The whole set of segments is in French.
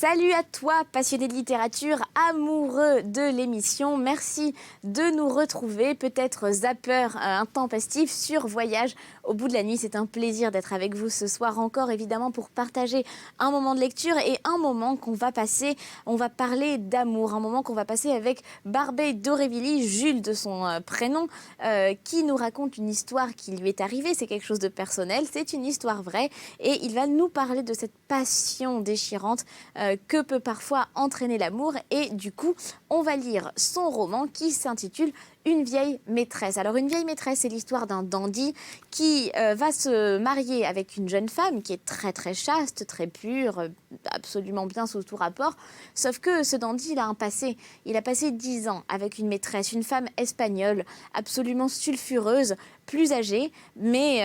Salut à toi, passionné de littérature, amoureux de l'émission. Merci de nous retrouver, peut-être zapper intempestif sur Voyage au bout de la nuit. C'est un plaisir d'être avec vous ce soir encore, évidemment, pour partager un moment de lecture et un moment qu'on va passer, on va parler d'amour, un moment qu'on va passer avec Barbey d'Aurevilly, Jules de son prénom, qui nous raconte une histoire qui lui est arrivée. C'est quelque chose de personnel, c'est une histoire vraie et il va nous parler de cette passion déchirante que peut parfois entraîner l'amour. Et du coup, on va lire son roman qui s'intitule Une vieille maîtresse. Alors, une vieille maîtresse, c'est l'histoire d'un dandy qui va se marier avec une jeune femme qui est très très chaste, très pure, absolument bien sous tout rapport. Sauf que ce dandy, il a un passé. Il a passé 10 ans avec une maîtresse, une femme espagnole, absolument sulfureuse, plus âgée, mais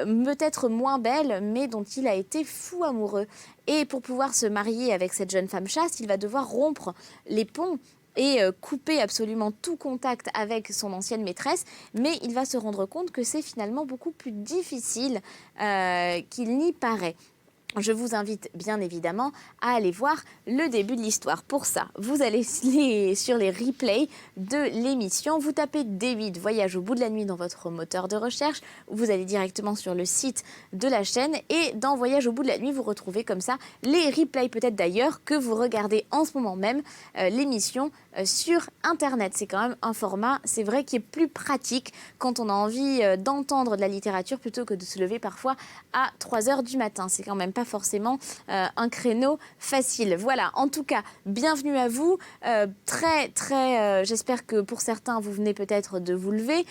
peut-être moins belle, mais dont il a été fou amoureux. Et pour pouvoir se marier avec cette jeune femme chaste, il va devoir rompre les ponts et couper absolument tout contact avec son ancienne maîtresse, mais il va se rendre compte que c'est finalement beaucoup plus difficile qu'il n'y paraît. Je vous invite bien évidemment à aller voir le début de l'histoire. Pour ça, vous allez sur les replays de l'émission, vous tapez D8 Voyage au bout de la nuit dans votre moteur de recherche, vous allez directement sur le site de la chaîne et dans Voyage au bout de la nuit, vous retrouvez comme ça les replays peut-être d'ailleurs que vous regardez en ce moment même l'émission sur Internet. C'est quand même un format, c'est vrai, qui est plus pratique quand on a envie d'entendre de la littérature plutôt que de se lever parfois à 3 heures du matin. C'est quand même pas forcément un créneau facile. Voilà, en tout cas, bienvenue à vous. J'espère que pour certains, vous venez peut-être de vous lever.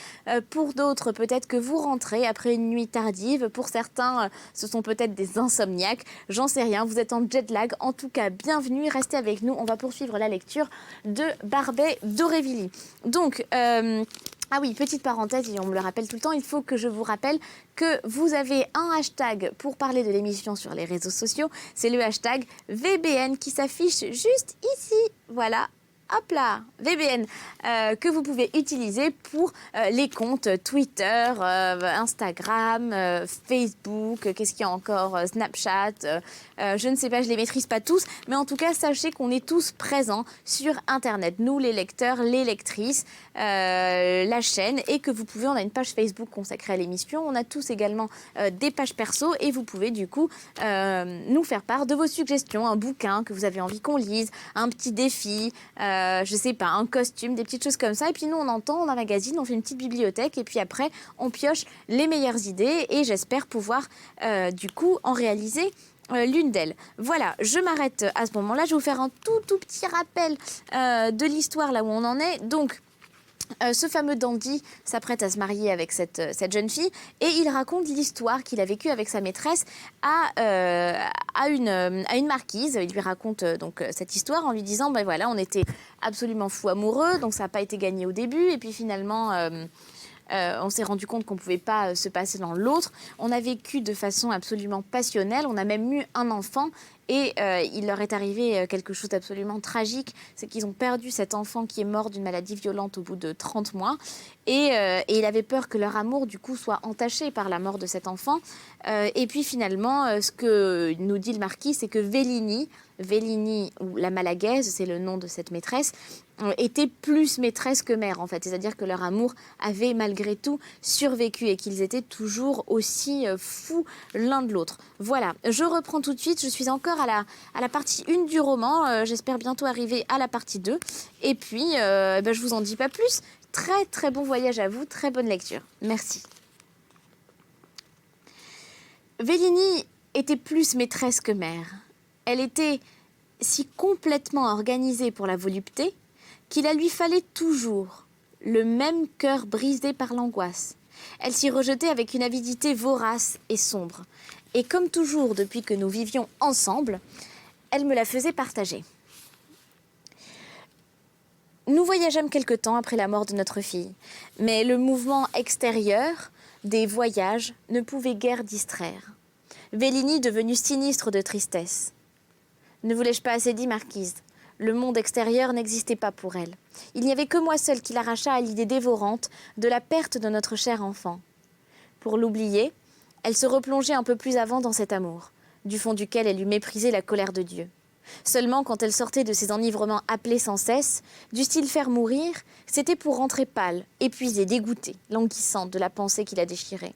Pour d'autres, peut-être que vous rentrez après une nuit tardive. Pour certains, ce sont peut-être des insomniaques. J'en sais rien, vous êtes en jet lag. En tout cas, bienvenue, restez avec nous. On va poursuivre la lecture de Barbey d'Aurevilly. Donc, ah oui, petite parenthèse, et on me le rappelle tout le temps, il faut que je vous rappelle que vous avez un hashtag pour parler de l'émission sur les réseaux sociaux. C'est le hashtag VBN qui s'affiche juste ici. Voilà. Hop là, VBN, que vous pouvez utiliser pour les comptes Twitter, Instagram, Facebook, qu'est-ce qu'il y a encore, Snapchat, je ne sais pas, je ne les maîtrise pas tous, mais en tout cas, sachez qu'on est tous présents sur Internet, nous les lecteurs, les lectrices, la chaîne, et que vous pouvez, on a une page Facebook consacrée à l'émission, on a tous également des pages perso, et vous pouvez du coup nous faire part de vos suggestions, un bouquin que vous avez envie qu'on lise, un petit défi, je sais pas, un costume, des petites choses comme ça. Et puis nous, on entend, on emmagasine, on fait une petite bibliothèque. Et puis après, on pioche les meilleures idées. Et j'espère pouvoir, du coup, en réaliser l'une d'elles. Voilà, je m'arrête à ce moment-là. Je vais vous faire un tout petit rappel de l'histoire, là où on en est. Donc, ce fameux dandy s'apprête à se marier avec cette jeune fille et il raconte l'histoire qu'il a vécue avec sa maîtresse à une marquise. Il lui raconte donc cette histoire en lui disant ben voilà, on était absolument fous amoureux, donc ça n'a pas été gagné au début et puis finalement on s'est rendu compte qu'on ne pouvait pas se passer dans l'autre. On a vécu de façon absolument passionnelle, on a même eu un enfant. Et il leur est arrivé quelque chose d'absolument tragique, c'est qu'ils ont perdu cet enfant qui est mort d'une maladie violente au bout de 30 mois. Et il avait peur que leur amour, du coup, soit entaché par la mort de cet enfant. Et puis finalement, ce que nous dit le marquis, c'est que Vélini, ou la Malagaise, c'est le nom de cette maîtresse, était plus maîtresse que mère, en fait. C'est-à-dire que leur amour avait malgré tout survécu et qu'ils étaient toujours aussi fous l'un de l'autre. Voilà, je reprends tout de suite. Je suis encore à la partie 1 du roman. J'espère bientôt arriver à la partie 2. Et puis, je vous en dis pas plus. Très bon voyage à vous, très bonne lecture. Merci. Vélini était plus maîtresse que mère. Elle était si complètement organisée pour la volupté qu'il la lui fallait toujours le même cœur brisé par l'angoisse. Elle s'y rejetait avec une avidité vorace et sombre. Et comme toujours depuis que nous vivions ensemble, elle me la faisait partager. Nous voyageâmes quelque temps après la mort de notre fille, mais le mouvement extérieur des voyages ne pouvait guère distraire. Vélini devenue sinistre de tristesse. Ne vous l'ai-je pas assez dit, marquise ? Le monde extérieur n'existait pas pour elle. Il n'y avait que moi seule qui l'arracha à l'idée dévorante de la perte de notre cher enfant. Pour l'oublier, elle se replongeait un peu plus avant dans cet amour, du fond duquel elle eût méprisé la colère de Dieu. Seulement, quand elle sortait de ses enivrements appelés sans cesse, du style faire mourir, c'était pour rentrer pâle, épuisée, dégoûtée, languissante de la pensée qui la déchirait.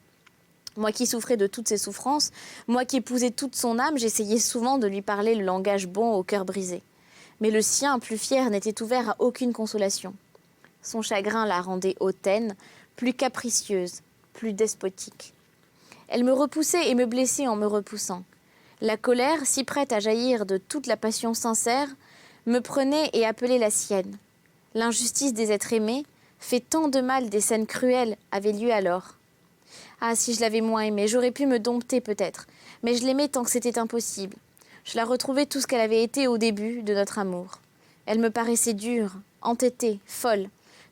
Moi qui souffrais de toutes ses souffrances, moi qui épousais toute son âme, j'essayais souvent de lui parler le langage bon au cœur brisé. Mais le sien, plus fier, n'était ouvert à aucune consolation. Son chagrin la rendait hautaine, plus capricieuse, plus despotique. Elle me repoussait et me blessait en me repoussant. La colère, si prête à jaillir de toute la passion sincère, me prenait et appelait la sienne. L'injustice des êtres aimés, fait tant de mal, des scènes cruelles avaient lieu alors. Ah, si je l'avais moins aimée, j'aurais pu me dompter peut-être, mais je l'aimais tant que c'était impossible. Je la retrouvais tout ce qu'elle avait été au début de notre amour. Elle me paraissait dure, entêtée, folle,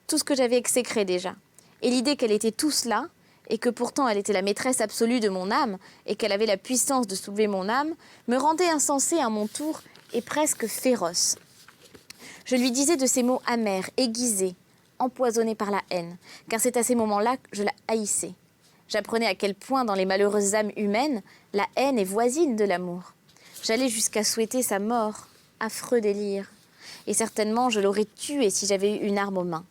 tout ce que j'avais exécré déjà. Et l'idée qu'elle était tout cela, et que pourtant elle était la maîtresse absolue de mon âme, et qu'elle avait la puissance de soulever mon âme, me rendait insensée à mon tour et presque féroce. Je lui disais de ces mots amers, aiguisés, empoisonnés par la haine, car c'est à ces moments-là que je la haïssais. J'apprenais à quel point, dans les malheureuses âmes humaines, la haine est voisine de l'amour. J'allais jusqu'à souhaiter sa mort, affreux délire. Et certainement, je l'aurais tuée si j'avais eu une arme aux mains.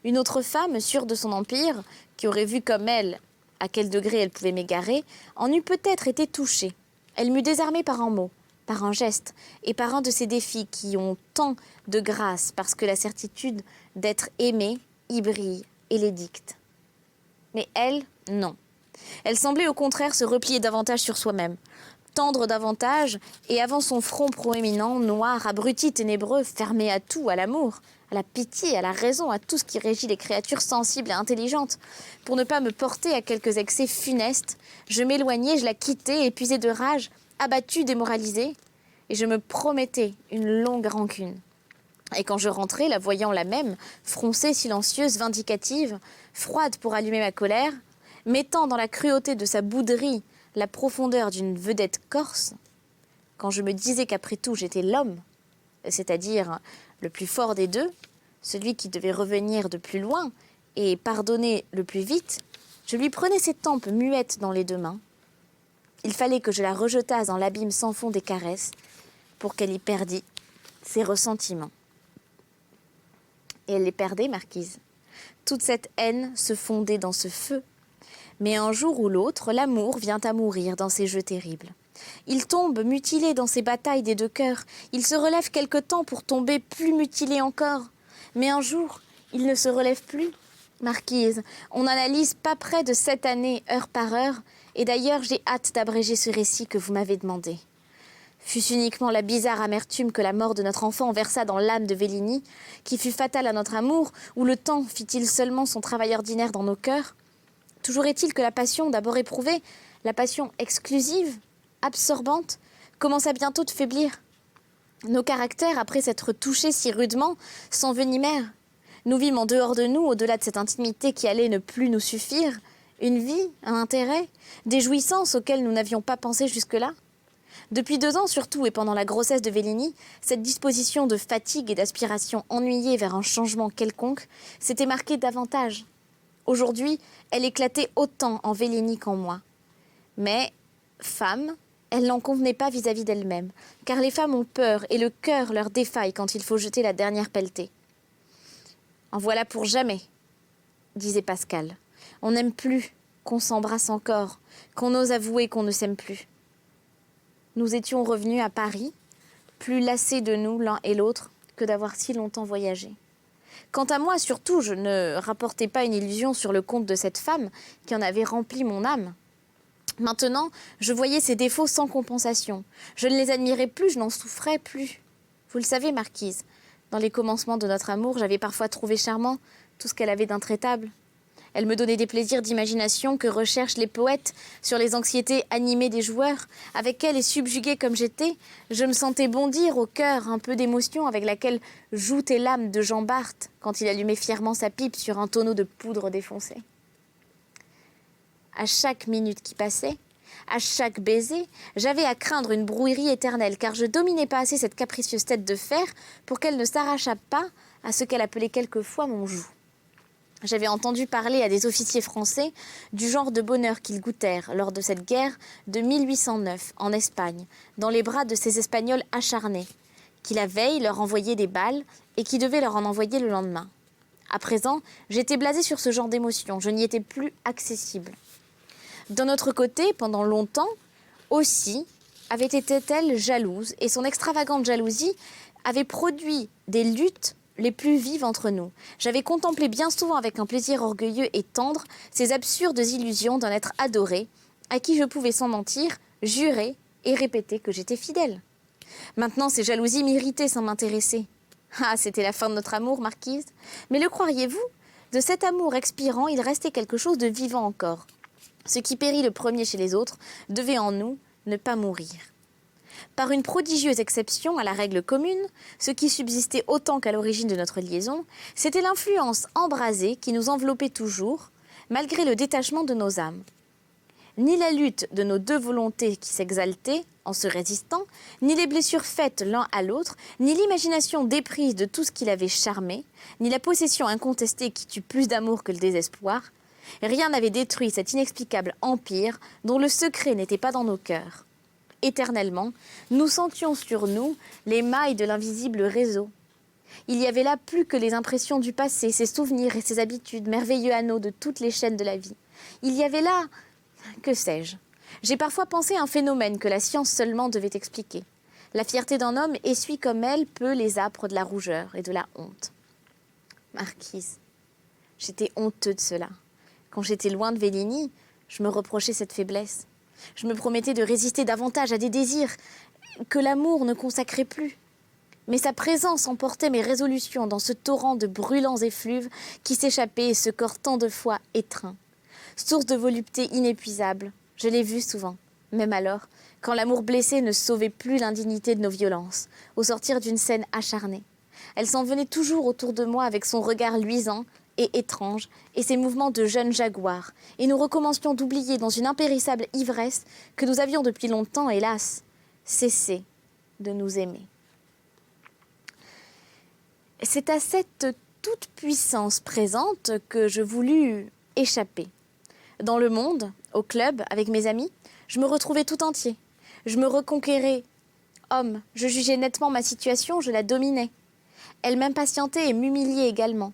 Une autre femme, sûre de son empire, qui aurait vu comme elle à quel degré elle pouvait m'égarer, en eût peut-être été touchée. Elle m'eût désarmée par un mot, par un geste, et par un de ces défis qui ont tant de grâce parce que la certitude d'être aimée y brille et les dicte. Mais elle, non. Elle semblait au contraire se replier davantage sur soi-même, tendre davantage, et avant son front proéminent, noir, abruti, ténébreux, fermé à tout, à l'amour, à la pitié, à la raison, à tout ce qui régit les créatures sensibles et intelligentes. Pour ne pas me porter à quelques excès funestes, je m'éloignais, je la quittais, épuisée de rage, abattue, démoralisée, et je me promettais une longue rancune. Et quand je rentrais, la voyant la même, froncée, silencieuse, vindicative, froide pour allumer ma colère, mettant dans la cruauté de sa bouderie la profondeur d'une vedette corse, quand je me disais qu'après tout j'étais l'homme, c'est-à-dire le plus fort des deux, celui qui devait revenir de plus loin et pardonner le plus vite, je lui prenais ses tempes muettes dans les deux mains. Il fallait que je la rejetasse dans l'abîme sans fond des caresses pour qu'elle y perdît ses ressentiments. Et elle les perdait, Marquise. Toute cette haine se fondait dans ce feu. Mais un jour ou l'autre, l'amour vient à mourir dans ces jeux terribles. Il tombe mutilé dans ces batailles des deux cœurs. Il se relève quelque temps pour tomber plus mutilé encore. Mais un jour, il ne se relève plus. Marquise, on n'analyse pas près de 7 années, heure par heure. Et d'ailleurs, j'ai hâte d'abréger ce récit que vous m'avez demandé. Fût-ce uniquement la bizarre amertume que la mort de notre enfant versa dans l'âme de Vélini, qui fut fatale à notre amour, ou le temps fit-il seulement son travail ordinaire dans nos cœurs? Toujours est-il que la passion d'abord éprouvée, la passion exclusive, absorbante, commença bientôt de faiblir. Nos caractères, après s'être touchés si rudement, s'envenimèrent. Nous vîmes en dehors de nous, au-delà de cette intimité qui allait ne plus nous suffire, une vie, un intérêt, des jouissances auxquelles nous n'avions pas pensé jusque-là. Depuis 2 ans surtout, et pendant la grossesse de Vélini, cette disposition de fatigue et d'aspiration ennuyée vers un changement quelconque s'était marquée davantage. Aujourd'hui, elle éclatait autant en Vélini qu'en moi. Mais, femme, elle n'en convenait pas vis-à-vis d'elle-même, car les femmes ont peur et le cœur leur défaille quand il faut jeter la dernière pelletée. « En voilà pour jamais », disait Pascal. « On n'aime plus qu'on s'embrasse encore, qu'on ose avouer qu'on ne s'aime plus. » Nous étions revenus à Paris, plus lassés de nous l'un et l'autre que d'avoir si longtemps voyagé. Quant à moi, surtout, je ne rapportais pas une illusion sur le compte de cette femme qui en avait rempli mon âme. Maintenant, je voyais ses défauts sans compensation. Je ne les admirais plus, je n'en souffrais plus. Vous le savez, Marquise, dans les commencements de notre amour, j'avais parfois trouvé charmant tout ce qu'elle avait d'intraitable. Elle me donnait des plaisirs d'imagination que recherchent les poètes sur les anxiétés animées des joueurs. Avec elle et subjuguée comme j'étais, je me sentais bondir au cœur un peu d'émotion avec laquelle joutait l'âme de Jean Bart quand il allumait fièrement sa pipe sur un tonneau de poudre défoncé. À chaque minute qui passait, à chaque baiser, j'avais à craindre une brouillerie éternelle, car je dominais pas assez cette capricieuse tête de fer pour qu'elle ne s'arrachât pas à ce qu'elle appelait quelquefois mon joug. J'avais entendu parler à des officiers français du genre de bonheur qu'ils goûtèrent lors de cette guerre de 1809 en Espagne, dans les bras de ces Espagnols acharnés, qui la veille leur envoyaient des balles et qui devaient leur en envoyer le lendemain. À présent, j'étais blasée sur ce genre d'émotion, je n'y étais plus accessible. D'un autre côté, pendant longtemps, aussi, avait été-elle jalouse, et son extravagante jalousie avait produit des luttes les plus vives entre nous. J'avais contemplé bien souvent avec un plaisir orgueilleux et tendre ces absurdes illusions d'un être adoré, à qui je pouvais sans mentir jurer et répéter que j'étais fidèle. Maintenant, ces jalousies m'irritaient sans m'intéresser. Ah, c'était la fin de notre amour, marquise. Mais le croiriez-vous? De cet amour expirant, il restait quelque chose de vivant encore. Ce qui périt le premier chez les autres devait en nous ne pas mourir. Par une prodigieuse exception à la règle commune, ce qui subsistait autant qu'à l'origine de notre liaison, c'était l'influence embrasée qui nous enveloppait toujours, malgré le détachement de nos âmes. Ni la lutte de nos deux volontés qui s'exaltaient en se résistant, ni les blessures faites l'un à l'autre, ni l'imagination déprise de tout ce qui l'avait charmé, ni la possession incontestée qui tue plus d'amour que le désespoir, rien n'avait détruit cet inexplicable empire dont le secret n'était pas dans nos cœurs. Éternellement, nous sentions sur nous les mailles de l'invisible réseau. Il y avait là plus que les impressions du passé, ses souvenirs et ses habitudes, merveilleux anneaux de toutes les chaînes de la vie. Il y avait là, que sais-je, j'ai parfois pensé à un phénomène que la science seulement devait expliquer. La fierté d'un homme essuie comme elle peut les âpres de la rougeur et de la honte. Marquise, j'étais honteux de cela. Quand j'étais loin de Vélini, je me reprochais cette faiblesse. Je me promettais de résister davantage à des désirs que l'amour ne consacrait plus. Mais sa présence emportait mes résolutions dans ce torrent de brûlants effluves qui s'échappaient et ce corps tant de fois étreint. Source de volupté inépuisable, je l'ai vu souvent, même alors, quand l'amour blessé ne sauvait plus l'indignité de nos violences, au sortir d'une scène acharnée. Elle s'en venait toujours autour de moi avec son regard luisant et étrange, et ses mouvements de jeune jaguar, et nous recommencions d'oublier dans une impérissable ivresse que nous avions depuis longtemps, hélas, cessé de nous aimer. C'est à cette toute-puissance présente que je voulus échapper. Dans le monde, au club, avec mes amis, je me retrouvais tout entier. Je me reconquérais. Homme, je jugeais nettement ma situation, je la dominais. Elle m'impatientait et m'humiliait également.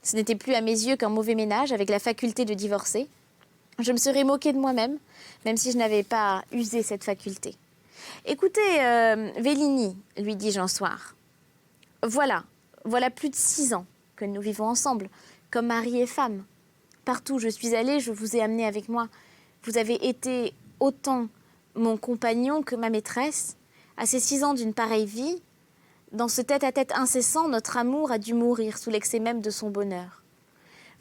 Ce n'était plus à mes yeux qu'un mauvais ménage avec la faculté de divorcer. Je me serais moquée de moi-même, même si je n'avais pas usé cette faculté. Écoutez, Vélini, lui dis-je un soir, voilà plus de 6 ans que nous vivons ensemble, comme mari et femme. Partout où je suis allée, je vous ai amené avec moi. Vous avez été autant mon compagnon que ma maîtresse. À ces 6 ans d'une pareille vie, dans ce tête-à-tête incessant, notre amour a dû mourir sous l'excès même de son bonheur.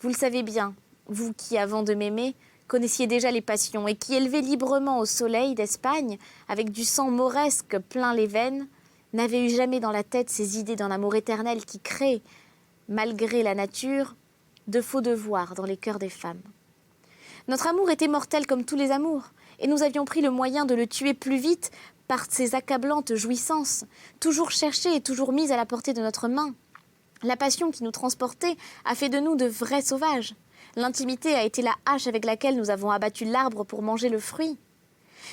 Vous le savez bien, vous qui, avant de m'aimer, connaissiez déjà les passions et qui, élevez librement au soleil d'Espagne, avec du sang mauresque plein les veines, n'avez eu jamais dans la tête ces idées d'un amour éternel qui crée, malgré la nature, de faux devoirs dans les cœurs des femmes. Notre amour était mortel comme tous les amours, et nous avions pris le moyen de le tuer plus vite par ces accablantes jouissances, toujours cherchées et toujours mises à la portée de notre main. La passion qui nous transportait a fait de nous de vrais sauvages. L'intimité a été la hache avec laquelle nous avons abattu l'arbre pour manger le fruit.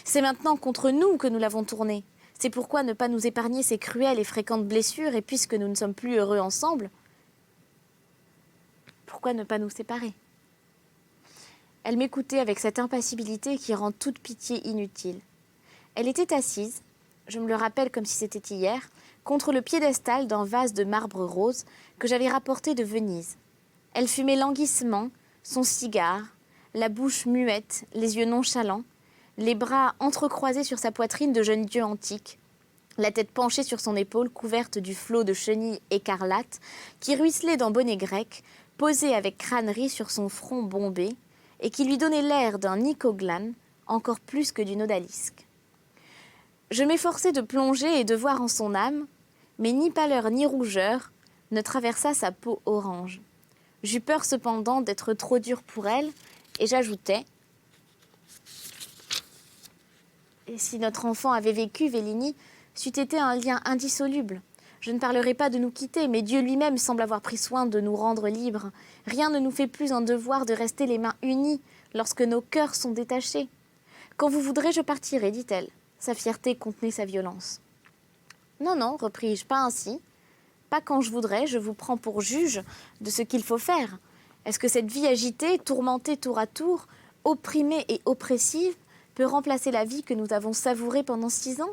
C'est maintenant contre nous que nous l'avons tourné. C'est pourquoi ne pas nous épargner ces cruelles et fréquentes blessures, et puisque nous ne sommes plus heureux ensemble, pourquoi ne pas nous séparer? Elle m'écoutait avec cette impassibilité qui rend toute pitié inutile. Elle était assise, je me le rappelle comme si c'était hier, contre le piédestal d'un vase de marbre rose que j'avais rapporté de Venise. Elle fumait languissement son cigare, la bouche muette, les yeux nonchalants, les bras entrecroisés sur sa poitrine de jeune dieu antique, la tête penchée sur son épaule couverte du flot de chenilles écarlates qui ruisselait d'un bonnet grec, posé avec crânerie sur son front bombé et qui lui donnait l'air d'un Nicoglan encore plus que d'une odalisque. Je m'efforçai de plonger et de voir en son âme, mais ni pâleur ni rougeur ne traversa sa peau orange. J'eus peur cependant d'être trop dure pour elle, et j'ajoutai « Et si notre enfant avait vécu, Vélini, c'eût été un lien indissoluble. Je ne parlerai pas de nous quitter, mais Dieu lui-même semble avoir pris soin de nous rendre libres. Rien ne nous fait plus un devoir de rester les mains unies lorsque nos cœurs sont détachés. Quand vous voudrez, je partirai, dit-elle. Sa fierté contenait sa violence. Non, non, repris-je, pas ainsi. Pas quand je voudrais, je vous prends pour juge de ce qu'il faut faire. Est-ce que cette vie agitée, tourmentée tour à tour, opprimée et oppressive, peut remplacer la vie que nous avons savourée pendant 6 ans?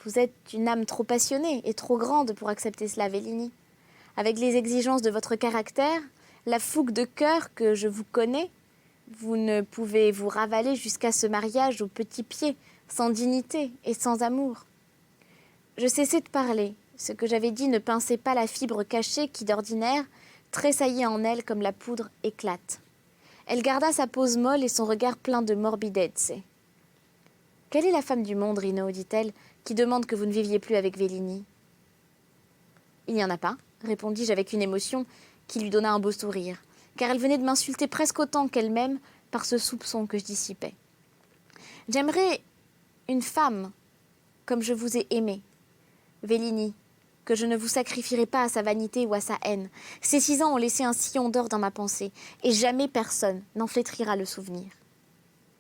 Vous êtes une âme trop passionnée et trop grande pour accepter cela, Vélini. Avec les exigences de votre caractère, la fougue de cœur que je vous connais, vous ne pouvez vous ravaler jusqu'à ce mariage au petit pied, sans dignité et sans amour. Je cessai de parler. Ce que j'avais dit ne pinçait pas la fibre cachée qui, d'ordinaire, tressaillait en elle comme la poudre éclate. Elle garda sa pose molle et son regard plein de morbidezze. « Quelle est la femme du monde, Rino, dit-elle, qui demande que vous ne viviez plus avec Vélini ?»« Il n'y en a pas, répondis-je avec une émotion qui lui donna un beau sourire, car elle venait de m'insulter presque autant qu'elle-même par ce soupçon que je dissipais. J'aimerais une femme comme je vous ai aimé, Vélini, que je ne vous sacrifierai pas à sa vanité ou à sa haine. Ces 6 ans ont laissé un sillon d'or dans ma pensée, et jamais personne n'en flétrira le souvenir.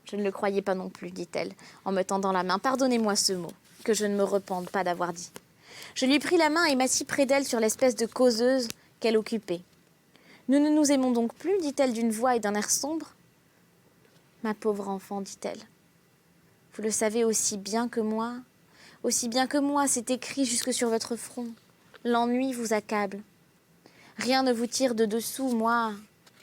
Je ne le croyais pas non plus, dit-elle, en me tendant la main. Pardonnez-moi ce mot, que je ne me repente pas d'avoir dit. Je lui pris la main et m'assis près d'elle sur l'espèce de causeuse qu'elle occupait. Nous ne nous aimons donc plus, dit-elle d'une voix et d'un air sombre. Ma pauvre enfant, dit-elle. Vous le savez aussi bien que moi, c'est écrit jusque sur votre front. L'ennui vous accable. Rien ne vous tire de dessous, moi.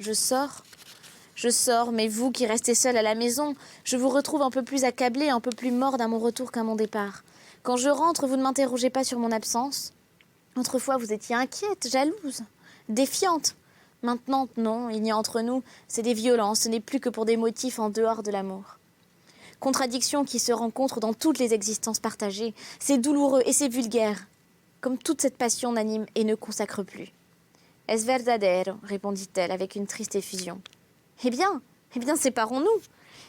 Je sors, mais vous qui restez seul à la maison, je vous retrouve un peu plus accablée, un peu plus morte à mon retour qu'à mon départ. Quand je rentre, vous ne m'interrogez pas sur mon absence. Autrefois, vous étiez inquiète, jalouse, défiante. Maintenant, non, il y a entre nous, c'est des violences, ce n'est plus que pour des motifs en dehors de l'amour. Contradiction qui se rencontre dans toutes les existences partagées, c'est douloureux et c'est vulgaire, comme toute cette passion n'anime et ne consacre plus. « Es verdadero » répondit-elle avec une triste effusion. Eh bien, séparons-nous.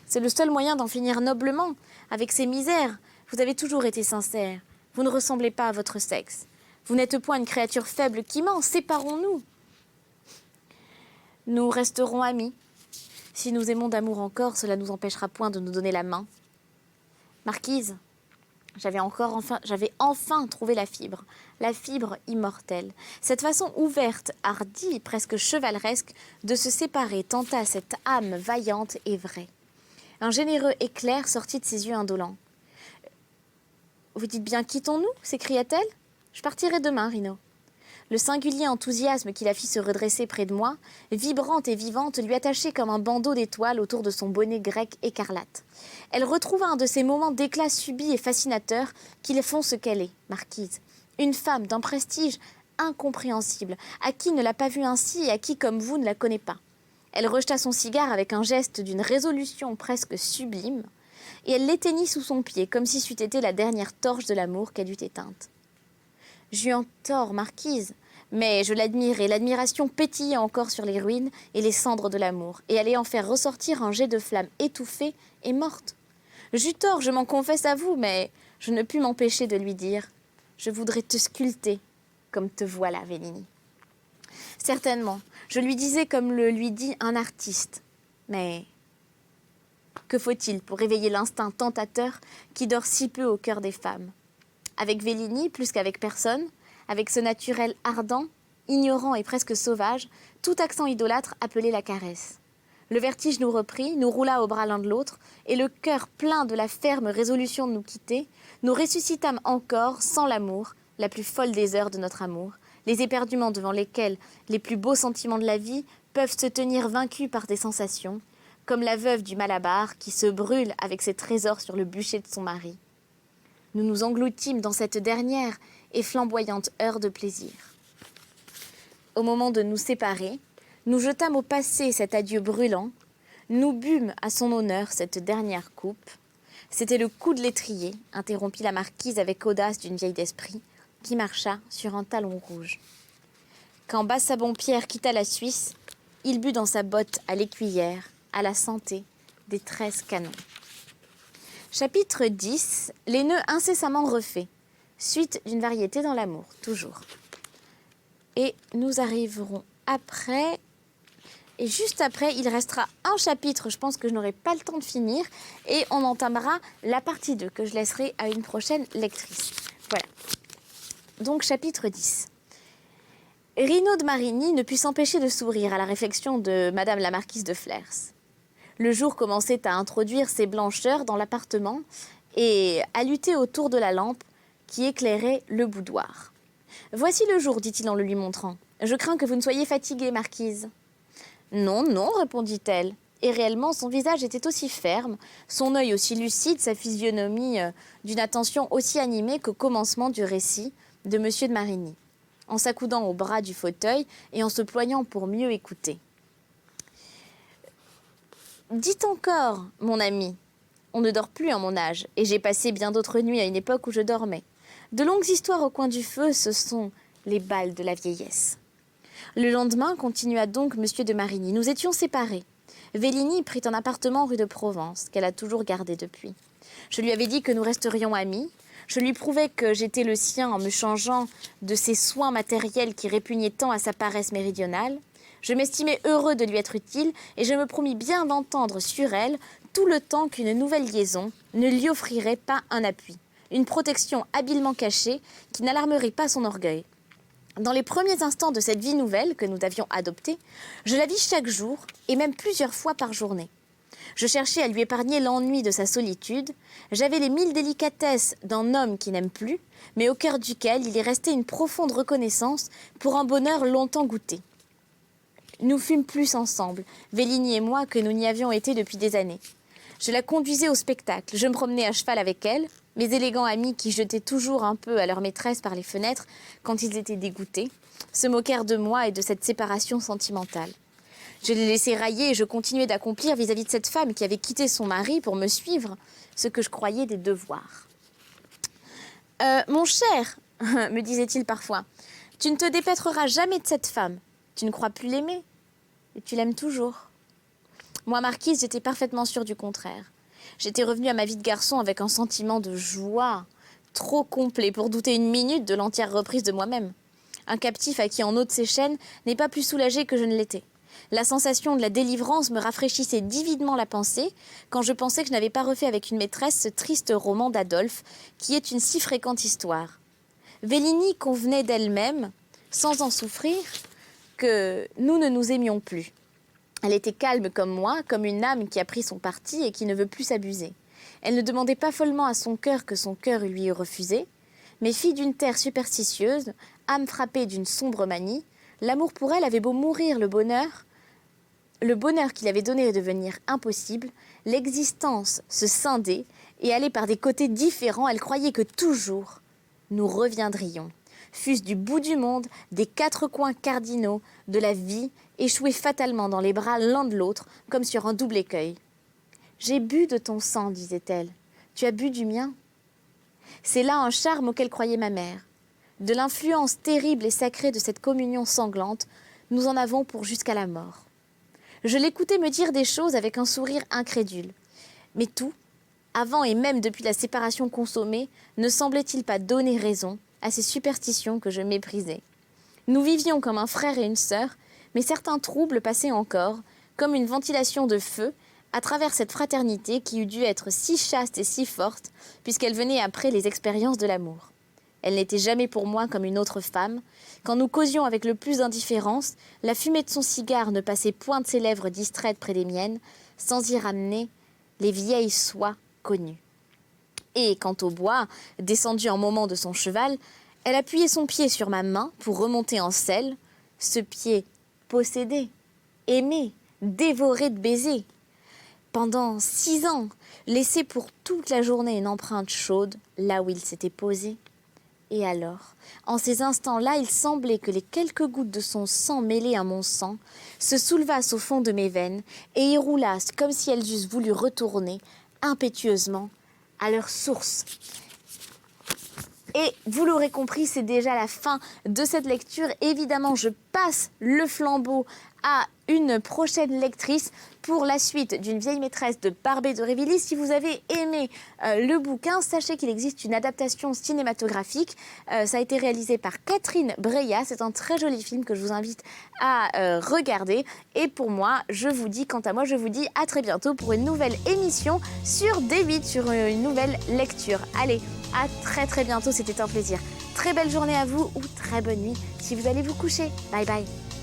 C'est le seul moyen d'en finir noblement avec ces misères. Vous avez toujours été sincère. Vous ne ressemblez pas à votre sexe. Vous n'êtes point une créature faible qui ment. Séparons-nous. Nous resterons amis. Si nous aimons d'amour encore, cela ne nous empêchera point de nous donner la main. Marquise, j'avais enfin trouvé la fibre immortelle. Cette façon ouverte, hardie, presque chevaleresque, de se séparer tenta cette âme vaillante et vraie. Un généreux éclair sortit de ses yeux indolents. « Vous dites bien quittons-nous » s'écria-t-elle. « Je partirai demain, Rino. » Le singulier enthousiasme qui la fit se redresser près de moi, vibrante et vivante, lui attachait comme un bandeau d'étoiles autour de son bonnet grec écarlate. Elle retrouva un de ces moments d'éclat subit et fascinateur qui font ce qu'elle est, Marquise. Une femme d'un prestige incompréhensible, à qui ne l'a pas vue ainsi et à qui, comme vous, ne la connaît pas. Elle rejeta son cigare avec un geste d'une résolution presque sublime, et elle l'éteignit sous son pied, comme si c'eût été la dernière torche de l'amour qu'elle eût éteinte. J'eus en tort, Marquise, mais je l'admirais. L'admiration pétillait encore sur les ruines et les cendres de l'amour, et allait en faire ressortir un jet de flamme étouffée et morte. J'eus tort, je m'en confesse à vous, mais je ne pus m'empêcher de lui dire « Je voudrais te sculpter comme te voilà, Vélini. » Certainement, je lui disais comme le lui dit un artiste, mais que faut-il pour réveiller l'instinct tentateur qui dort si peu au cœur des femmes? Avec Vélini, plus qu'avec personne, avec ce naturel ardent, ignorant et presque sauvage, tout accent idolâtre appelait la caresse. Le vertige nous reprit, nous roula au bras l'un de l'autre, et le cœur plein de la ferme résolution de nous quitter, nous ressuscitâmes encore, sans l'amour, la plus folle des heures de notre amour, les éperduements devant lesquels les plus beaux sentiments de la vie peuvent se tenir vaincus par des sensations, comme la veuve du Malabar qui se brûle avec ses trésors sur le bûcher de son mari. Nous nous engloutîmes dans cette dernière et flamboyante heure de plaisir. Au moment de nous séparer, nous jetâmes au passé cet adieu brûlant, nous bûmes à son honneur cette dernière coupe. C'était le coup de l'étrier, interrompit la marquise avec audace d'une vieille d'esprit, qui marcha sur un talon rouge. Quand Bassabon-Pierre quitta la Suisse, il but dans sa botte à l'écuyère, à la santé des 13 canons. Chapitre 10. Les nœuds incessamment refaits. Suite d'une variété dans l'amour, toujours. Et nous arriverons après. Et juste après, il restera un chapitre, je pense que je n'aurai pas le temps de finir. Et on entamera la partie 2, que je laisserai à une prochaine lectrice. Voilà. Donc, chapitre 10. Rino de Marigny ne put s'empêcher de sourire à la réflexion de Madame la Marquise de Flers. Le jour commençait à introduire ses blancheurs dans l'appartement et à lutter autour de la lampe qui éclairait le boudoir. « Voici le jour, dit-il en le lui montrant. Je crains que vous ne soyez fatiguée, marquise. »« Non, non, répondit-elle. Et réellement, son visage était aussi ferme, son œil aussi lucide, sa physionomie d'une attention aussi animée qu'au commencement du récit de Monsieur de Marigny, en s'accoudant au bras du fauteuil et en se ployant pour mieux écouter. « Dites encore, mon ami, on ne dort plus en mon âge, et j'ai passé bien d'autres nuits à une époque où je dormais. De longues histoires au coin du feu, ce sont les balles de la vieillesse. » Le lendemain, continua donc Monsieur de Marigny, nous étions séparés. Vélini prit un appartement rue de Provence, qu'elle a toujours gardé depuis. Je lui avais dit que nous resterions amis. Je lui prouvais que j'étais le sien en me changeant de ces soins matériels qui répugnaient tant à sa paresse méridionale. Je m'estimais heureux de lui être utile et je me promis bien d'entendre sur elle tout le temps qu'une nouvelle liaison ne lui offrirait pas un appui, une protection habilement cachée qui n'alarmerait pas son orgueil. Dans les premiers instants de cette vie nouvelle que nous avions adoptée, je la vis chaque jour et même plusieurs fois par journée. Je cherchais à lui épargner l'ennui de sa solitude. J'avais les 1000 délicatesses d'un homme qui n'aime plus, mais au cœur duquel il est resté une profonde reconnaissance pour un bonheur longtemps goûté. Nous fûmes plus ensemble, Vélini et moi, que nous n'y avions été depuis des années. Je la conduisais au spectacle, je me promenais à cheval avec elle. Mes élégants amis, qui jetaient toujours un peu à leur maîtresse par les fenêtres quand ils étaient dégoûtés, se moquèrent de moi et de cette séparation sentimentale. Je les laissais railler et je continuais d'accomplir vis-à-vis de cette femme qui avait quitté son mari pour me suivre ce que je croyais des devoirs. « Mon cher, me disait-il parfois, tu ne te dépêtreras jamais de cette femme. Tu ne crois plus l'aimer et tu l'aimes toujours. » Moi, marquise, j'étais parfaitement sûre du contraire. J'étais revenue à ma vie de garçon avec un sentiment de joie trop complet pour douter une minute de l'entière reprise de moi-même. Un captif à qui on ôte ses chaînes n'est pas plus soulagé que je ne l'étais. La sensation de la délivrance me rafraîchissait divinement la pensée quand je pensais que je n'avais pas refait avec une maîtresse ce triste roman d'Adolphe qui est une si fréquente histoire. Vélini convenait d'elle-même, sans en souffrir, que nous ne nous aimions plus. Elle était calme comme moi, comme une âme qui a pris son parti et qui ne veut plus s'abuser. Elle ne demandait pas follement à son cœur que son cœur lui eût refusé, mais fille d'une terre superstitieuse, âme frappée d'une sombre manie, l'amour pour elle avait beau mourir le bonheur qu'il avait donné de devenir impossible, l'existence se scindait et allait par des côtés différents, elle croyait que toujours nous reviendrions, fût-ce du bout du monde, des 4 coins cardinaux de la vie, échoués fatalement dans les bras l'un de l'autre, comme sur un double écueil. « J'ai bu de ton sang, disait-elle. Tu as bu du mien ?» C'est là un charme auquel croyait ma mère. De l'influence terrible et sacrée de cette communion sanglante, nous en avons pour jusqu'à la mort. Je l'écoutais me dire des choses avec un sourire incrédule. Mais tout, avant et même depuis la séparation consommée, ne semblait-il pas donner raison à ces superstitions que je méprisais. Nous vivions comme un frère et une sœur, mais certains troubles passaient encore, comme une ventilation de feu, à travers cette fraternité qui eût dû être si chaste et si forte, puisqu'elle venait après les expériences de l'amour. Elle n'était jamais pour moi comme une autre femme. Quand nous causions avec le plus d'indifférence, la fumée de son cigare ne passait point de ses lèvres distraites près des miennes, sans y ramener les vieilles soies connues. Et quant au bois, descendu un moment de son cheval, elle appuyait son pied sur ma main pour remonter en selle, ce pied possédé, aimé, dévoré de baisers. Pendant 6 ans, laissé pour toute la journée une empreinte chaude là où il s'était posé. Et alors, en ces instants-là, il semblait que les quelques gouttes de son sang mêlées à mon sang se soulevassent au fond de mes veines et y roulassent comme si elles eussent voulu retourner impétueusement à leur source. Et vous l'aurez compris, c'est déjà la fin de cette lecture. Évidemment, je passe le flambeau à une prochaine lectrice pour la suite d'une vieille maîtresse de Barbey d'Aurevilly. Si vous avez aimé le bouquin, sachez qu'il existe une adaptation cinématographique. Ça a été réalisé par Catherine Breillat. C'est un très joli film que je vous invite à regarder. Et pour moi, quant à moi, je vous dis à très bientôt pour une nouvelle émission sur D8, sur une nouvelle lecture. Allez, à très bientôt, c'était un plaisir. Très belle journée à vous ou très bonne nuit si vous allez vous coucher. Bye bye.